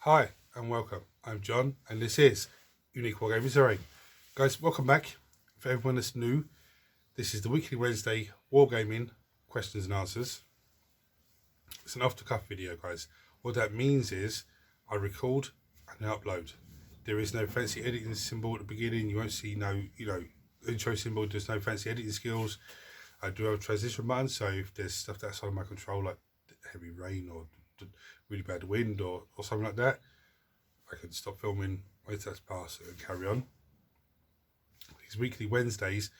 Hi and welcome. I'm John and this is Unique Wargaming Zero. Guys, welcome back. For everyone that's new, this is the weekly Wednesday Wargaming questions and answers. It's an off-the-cuff video, guys. What that means is I record and I upload. There is no fancy editing symbol at the beginning. You won't see no, intro symbol. There's no fancy editing skills. I do have a transition button, so if there's stuff outside of my control, like heavy rain or really bad wind or something like that, I can stop filming, wait till that's passed and carry on. These weekly Wednesdays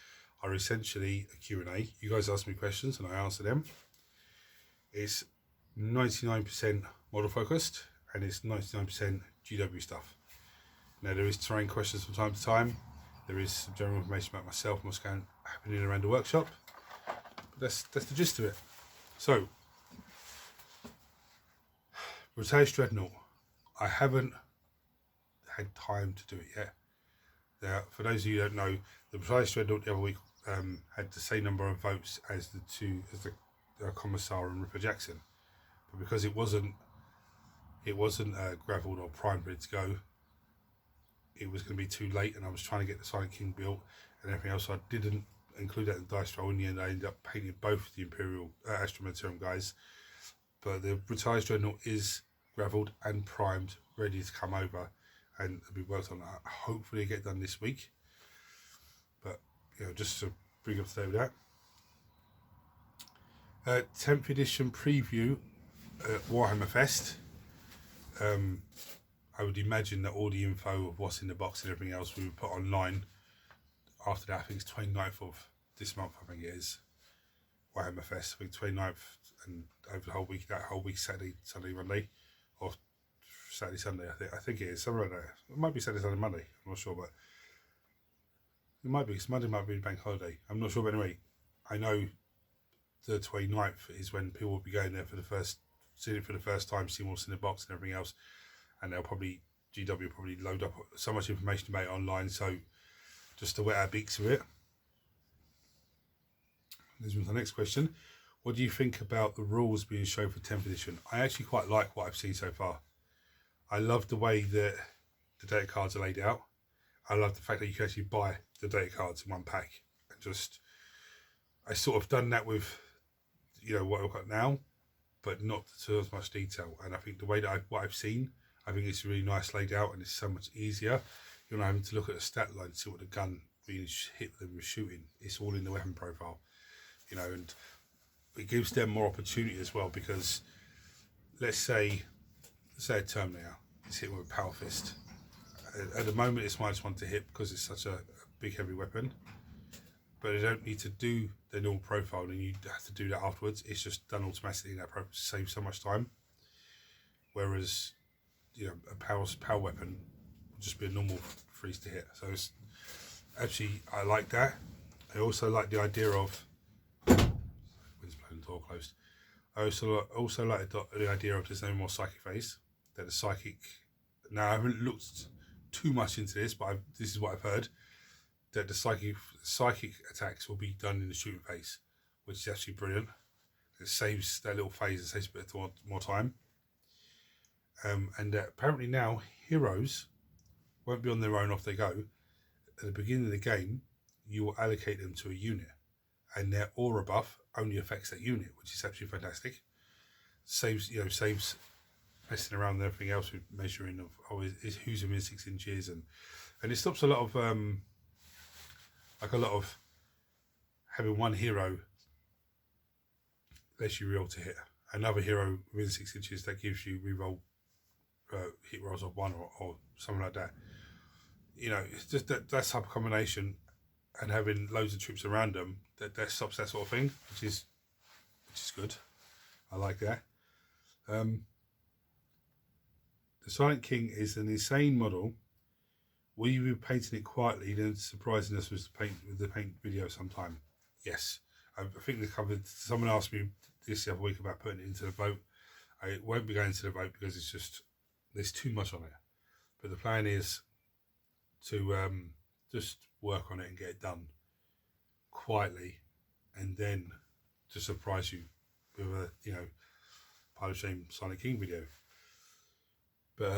are essentially a Q&A. You guys ask me questions and I answer them. It's 99% model focused and it's 99% GW stuff. Now there is terrain questions from time to time. There is some general information about myself and what's happening around the workshop. But that's the gist of it. So, British Dreadnought. I haven't had time to do it yet. Now, for those of you who don't know, the British Dreadnought the other week had the same number of votes as the Commissar and Ripper Jackson, but because it wasn't gravelled or primed ready to go, it was going to be too late, and I was trying to get the Silent King built and everything else. So I didn't include that in the dice roll. In the end, I ended up painting both the Imperial Astrometerum guys. But the British Dreadnought is gravelled and primed, ready to come over, and it'll be worked on that. Hopefully get done this week. But just to bring up to date with that. 10th edition preview at Warhammer Fest. I would imagine that all the info of what's in the box and everything else we would put online after that. I think it's 29th of this month, I think it is. Warhammer Fest, I think 29th, and over the whole week, that whole week, Saturday, Sunday, Monday, or Saturday, Sunday, I think it is, somewhere like that. It might be Saturday, Sunday, Monday, I'm not sure, but it might be, because Monday might be the bank holiday, I'm not sure, but anyway, I know the 29th is when people will be going there seeing it for the first time, seeing what's in the box and everything else, and GW will probably load up so much information about it online, so just to wet our beaks with it. This was the next question. What do you think about the rules being shown for 10th edition? I actually quite like what I've seen so far. I love the way that the data cards are laid out. I love the fact that you can actually buy the data cards in one pack. And I sort of done that with, what I've got now, but not to as much detail. And I think the way that what I've seen, I think it's really nice laid out and it's so much easier. You're not having to look at the stat line to see what the gun really hit them with shooting. It's all in the weapon profile. And it gives them more opportunity as well, because let's say a Terminator is hit with a power fist. At the moment it's my one to hit because it's such a big heavy weapon, but they don't need to do the normal profile and you have to do that afterwards. It's just done automatically in that profile to save so much time, whereas a power weapon would just be a normal freeze to hit. So it's actually, I like that. I also like the idea of door closed. I also like the idea of there's no more psychic phase. That the psychic, now I haven't looked too much into this, but this is what I've heard, that the psychic attacks will be done in the shooting phase, which is actually brilliant. It saves that little phase, it saves a bit more time. And apparently now heroes won't be on their own, off they go. At the beginning of the game, you will allocate them to a unit, and their aura buff only affects that unit, which is absolutely fantastic. Saves messing around with everything else with measuring of who's within 6 inches, and it stops a lot of having one hero lets you reroll to hit another hero within 6 inches. That gives you reroll hit rolls of 1 or something like that. It's just that type of combination, and having loads of troops around them, that stops that sort of thing, which is good. I like that. The Silent King is an insane model. Will you be painting it quietly, then surprising us with the paint video sometime? Yes. I think someone asked me this the other week about putting it into the vote. I won't be going to the vote because there's too much on it. But the plan is to just work on it and get it done quietly, and then to surprise you with a pile of shame Silent King video. But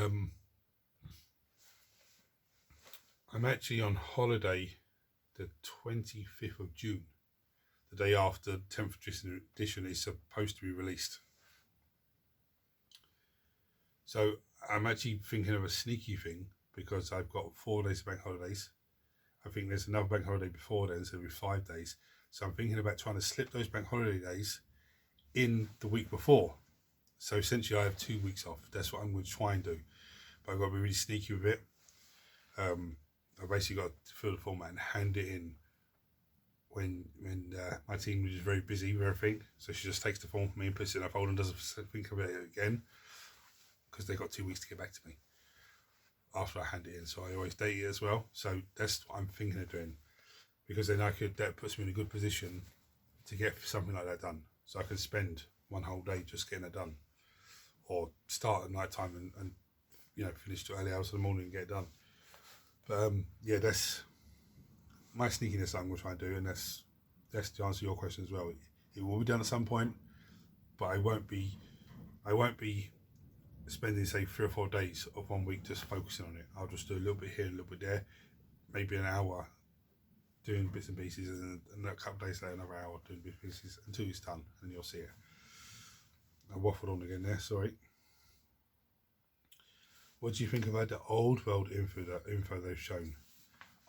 I'm actually on holiday the 25th of June, the day after 10th edition is supposed to be released. So I'm actually thinking of a sneaky thing, because I've got 4 days of bank holidays. I think there's another bank holiday before then, so it'll be 5 days. So I'm thinking about trying to slip those bank holiday days in the week before. So essentially I have 2 weeks off. That's what I'm going to try and do. But I've got to be really sneaky with it. I've basically got to fill the format and hand it in when my team is very busy with everything. So she just takes the form from me and puts it in a folder and doesn't think about it again, because they've got 2 weeks to get back to me after I hand it in. So I always date it as well. So that's what I'm thinking of doing, because then that puts me in a good position to get something like that done. So I can spend one whole day just getting it done, or start at night time and finish to early hours of the morning and get it done. But yeah, that's my sneakiness I'm going to try and do, and that's to answer your question as well. It will be done at some point, but I won't be spending say 3 or 4 days of 1 week just focusing on it. I'll just do a little bit here, a little bit there, maybe an hour doing bits and pieces, and a couple of days later another hour doing bits and pieces until it's done, and you'll see it. I waffled on again there, sorry. What do you think about the old world info they've shown?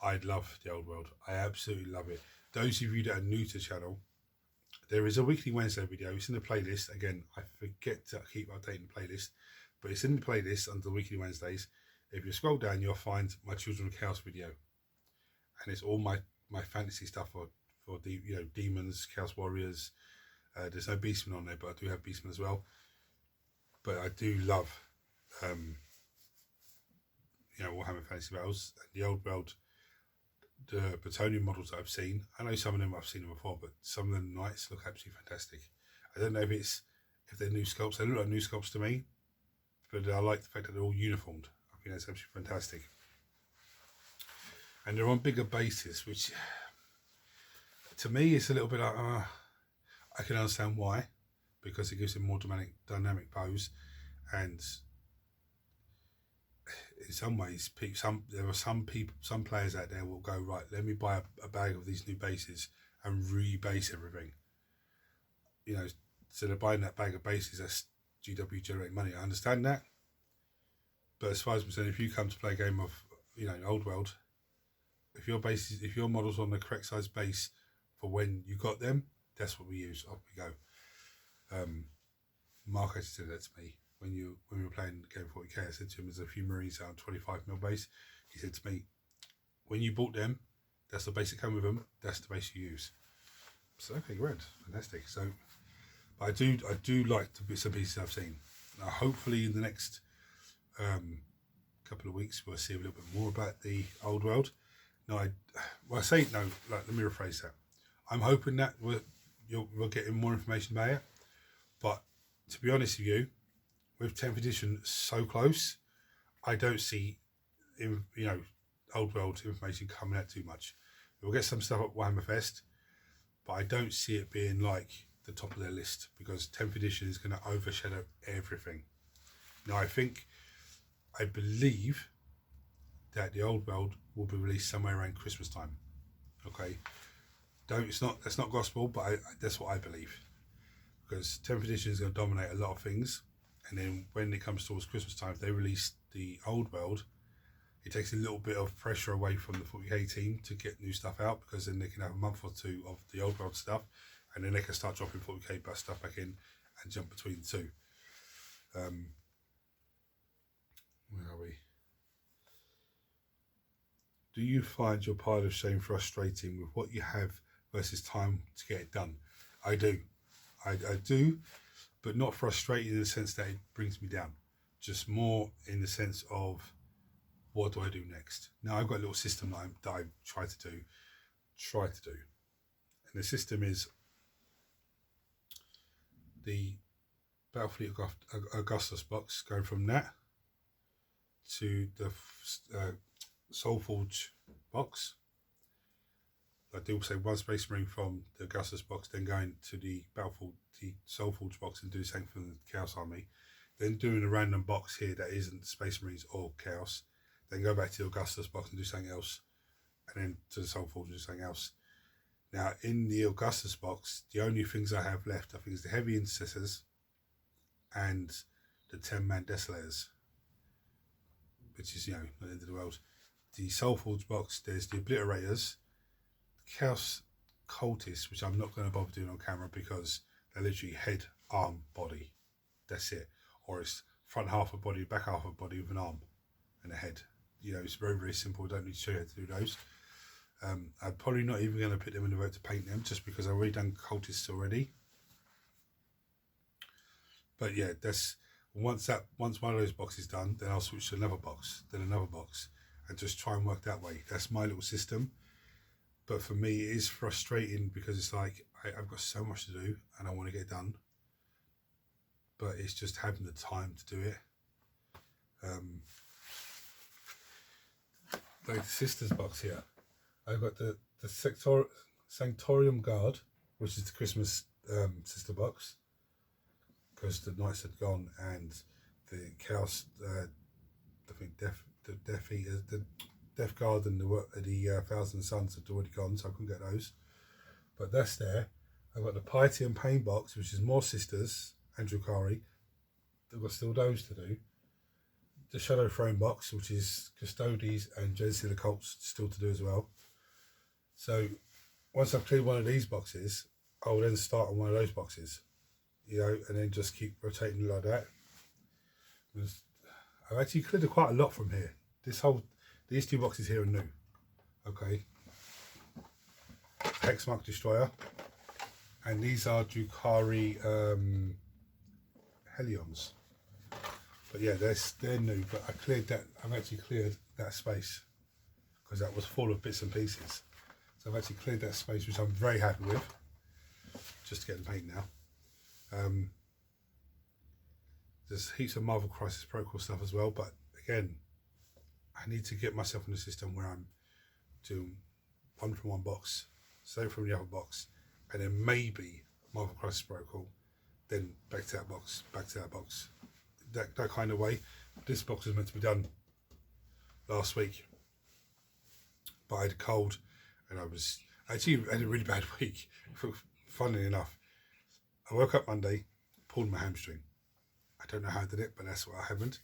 I love the old world. I absolutely love it. Those of you that are new to the channel, there is a weekly Wednesday video. It's in the playlist. Again, I forget to keep updating the playlist, but it's in the playlist under the weekly Wednesdays. If you scroll down, you'll find my Children of Chaos video, and it's all my fantasy stuff for the demons, Chaos Warriors. There's no Beastmen on there, but I do have Beastmen as well. But I do love Warhammer Fantasy Battles. The old world, the Bretonian models that I've seen, I know some of them I've seen them before, but some of the knights look absolutely fantastic. I don't know if they're new sculpts. They look like new sculpts to me, but I like the fact that they're all uniformed. I think that's absolutely fantastic. And they're on bigger bases, which to me is a little bit like, I can understand why, because it gives them more dynamic pose, and in some ways, there are some players out there will go, right, let me buy a bag of these new bases and rebase everything. So they're buying that bag of bases as GW generate money. I understand that, but as far as I'm saying, if you come to play a game of old world, if your model's on the correct size base for when you got them, that's what we use. Off we go. Mark actually said that to me. When we were playing game 40k, I said to him, there's a few Marines out on 25mm base. He said to me, when you bought them, that's the base that come with them, that's the base you use. So okay, great, fantastic. So but I do like the bits and pieces I've seen. Now hopefully in the next couple of weeks we'll see a little bit more about the old world. Let me rephrase that. I'm hoping that we're getting more information about it, but to be honest with you, with 10th edition so close, I don't see old world information coming out too much. We'll get some stuff at Warhammer Fest, but I don't see it being like the top of their list, because 10th edition is going to overshadow everything. Now I believe that the old world will be released somewhere around Christmas time. Okay, that's not gospel, but that's what I believe, because 10th edition is going to dominate a lot of things. And then when it comes towards Christmas time, if they release the old world, it takes a little bit of pressure away from the 40k team to get new stuff out, because then they can have a month or two of the old world stuff, and then they can start dropping 40k bus stuff back in and jump between the two. Where are we? Do you find your pile of shame frustrating with what you have versus time to get it done? I do. I do. But not frustrated in the sense that it brings me down, just more in the sense of, what do I do next? Now I've got a little system that I try to do, and the system is the Battlefleet Augustus box, going from that to the Soulforge box. I do say one Space Marine from the Augustus box, then going to the Soulforge box and do the same for the Chaos Army. then doing a random box here that isn't Space Marines or Chaos, then go back to the Augustus box and do something else, and then to the Soul Forge and do something else. Now, in the Augustus box, the only things I have left, I think, is the Heavy Intercessors and the 10-man Desolators, which is, you know, not the end of the world. The Soul Forge box, there's the Obliterators, the Chaos Cultists, which I'm not going to bother doing on camera because they're literally head, arm, body. That's it. Or it's front half of body, back half of body with an arm and a head. You know, it's very, very simple. I don't need to show you how to do those. I'm probably not even going to put them in the vote to paint them, just because I've already done cultists already. But yeah, that's once one of those boxes done, then I'll switch to another box, then another box, and just try and work that way. That's my little system. But for me, it is frustrating because it's like I've got so much to do and I want to get it done, but it's just having the time to do it. Like the Sisters box here, I've got the Sanctorium Guard, which is the Christmas sister box, because the Knights had gone, and the Chaos, I think the Death Guard and the Thousand Suns had already gone, so I couldn't get those. But that's there. I've got the Piety and Pain box, which is more Sisters and Drukhari. I've got still those to do. The Shadow Throne box, which is Custodes and Genesis Cults, still to do as well. So once I've cleared one of these boxes, I'll then start on one of those boxes, you know, and then just keep rotating like that. I've actually cleared quite a lot from here. These two boxes here are new. Okay. Hexmark Destroyer, and these are Drukhari Helions. But yeah, they're new. But I cleared that. I've actually cleared that space because that was full of bits and pieces. So I've actually cleared that space, which I'm very happy with. Just to get the paint now. There's heaps of Marvel Crisis Protocol stuff as well, but again, I need to get myself in a system where I'm doing one from one box, same from the other box, and then maybe Marvel Crisis Protocol, then back to that box, that kind of way. This box was meant to be done last week, but I had a cold, and I had a really bad week. Funnily enough, I woke up Monday, pulled my hamstring. I don't know how I did it, but that's what I haven't.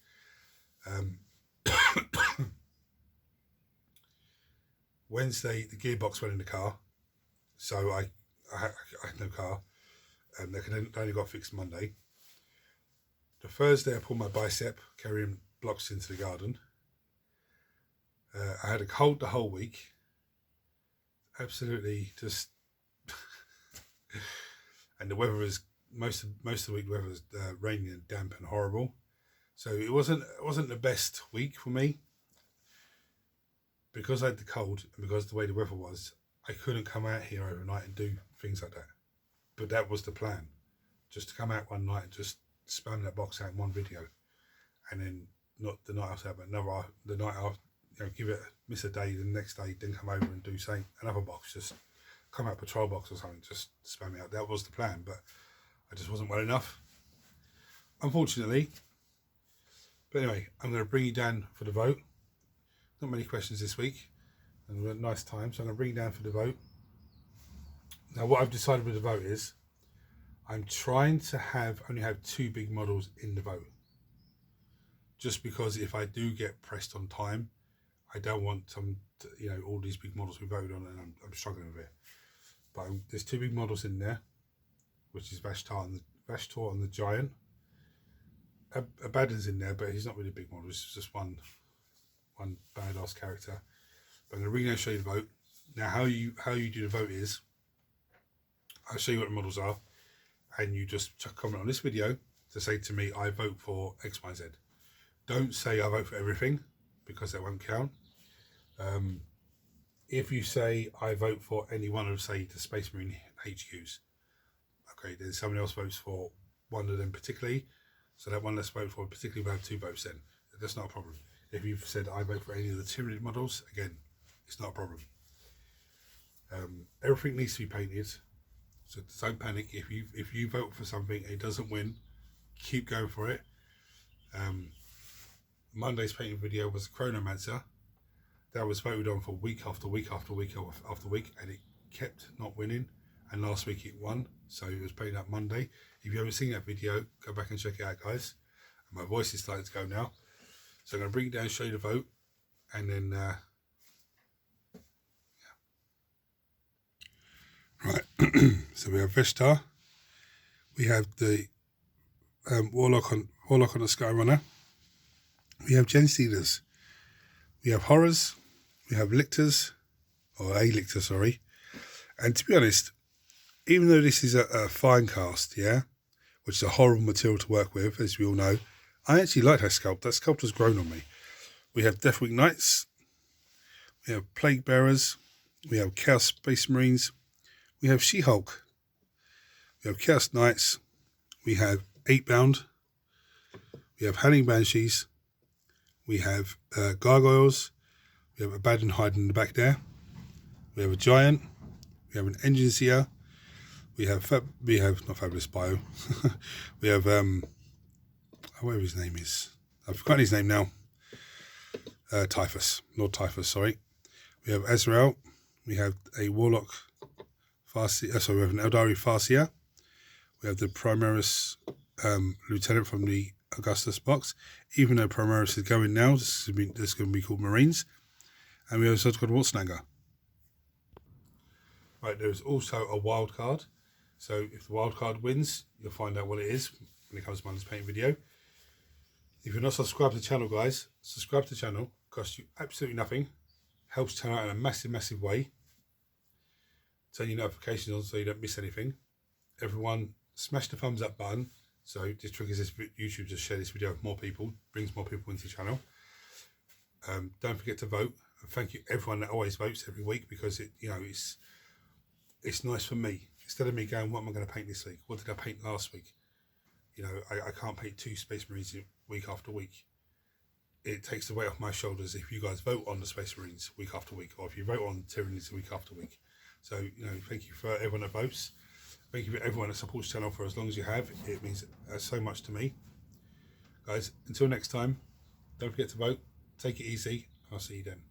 Wednesday, the gearbox went in the car, so I had no car, and they only got fixed Monday. The Thursday, I pulled my bicep carrying blocks into the garden. I had a cold the whole week. Absolutely just, and the weather was most of the week. The weather was rainy and damp and horrible, so it wasn't the best week for me. Because I had the cold and because of the way the weather was, I couldn't come out here overnight and do things like that. But that was the plan, just to come out one night and just spam that box out in one video, and then not the night after, but the night after, you know, miss a day, the next day, then come over and do another box, just come out patrol box or something, just spam it out. That was the plan, but I just wasn't well enough, unfortunately. But anyway, I'm going to bring you down for the vote. Not many questions this week, and we had a nice time, so I'm going to bring you down for the vote. Now, what I've decided with the vote is I'm trying to only have 2 big models in the vote, just because if I do get pressed on time, I don't want all these big models we voted on, and I'm struggling with it. But there's 2 big models in there, which is Vashtor and the Giant. Abaddon's in there, but he's not really a big model. It's just one badass character. But I'm going to show you the vote. Now, how you do the vote is, I'll show you what the models are, and you just chuck a comment on this video to say to me, I vote for X, Y, Z. Don't say I vote for everything, because that won't count. If you say I vote for any one of, say, the Space Marine HQs, okay, then someone else votes for one of them particularly, so that one let's vote for particularly will have 2 votes then. That's not a problem. If you've said I vote for any of the Tyranid models, again, it's not a problem. Everything needs to be painted, so don't panic. If you vote for something, it doesn't win, keep going for it. Monday's painting video was Chronomancer. That was voted on for week after week after week after week, and it kept not winning. And last week it won, so it was painted up Monday. If you haven't seen that video, go back and check it out, guys. My voice is starting to go now, so I'm going to bring it down, show you the vote, and then right. So we have Veshtar, we have the Warlock on the Skyrunner, we have Gen Stealers, we have Horrors, we have Lictors, or a Lictor, sorry. And to be honest, even though this is a fine cast, yeah, which is a horrible material to work with, as we all know, I actually like that sculpt. That sculpt has grown on me. We have Deathwing Knights, we have Plague Bearers, we have Chaos Space Marines, we have She-Hulk, we have Chaos Knights, we have Eightbound, we have Howling Banshees, we have Gargoyles, we have Abaddon hiding in the back there, we have a Giant, we have an Engine Seer, we have not Fabulous Bio, we have whatever his name is, I've forgotten his name now, Typhus, Lord Typhus, sorry. We have Azrael, we have a Warlock Farseer, sorry, we have an Eldari Farseer, we have the Primaris Lieutenant from the Augustus box, even though Primaris is going now, this is going to be called Marines, and we also got Wartsnager. Right, there's also a wild card, so if the wild card wins, you'll find out what it is when it comes to Monday's painting video. If you're not subscribed to the channel, guys, subscribe to the channel. Costs you absolutely nothing. Helps channel out in a massive way. Turn your notifications on so you don't miss anything. Everyone, smash the thumbs up button. So this triggers this YouTube to share this video with more people, brings more people into the channel. Don't forget to vote. And thank you everyone that always votes every week, because it's nice for me. Instead of me going, what am I going to paint this week? What did I paint last week? I can't paint 2 Space Marines week after week. It takes the weight off my shoulders if you guys vote on the Space Marines week after week, or if you vote on Tyranids week after week. So, thank you for everyone that votes. Thank you for everyone that supports the channel for as long as you have. It means so much to me. Guys, until next time, don't forget to vote. Take it easy. I'll see you then.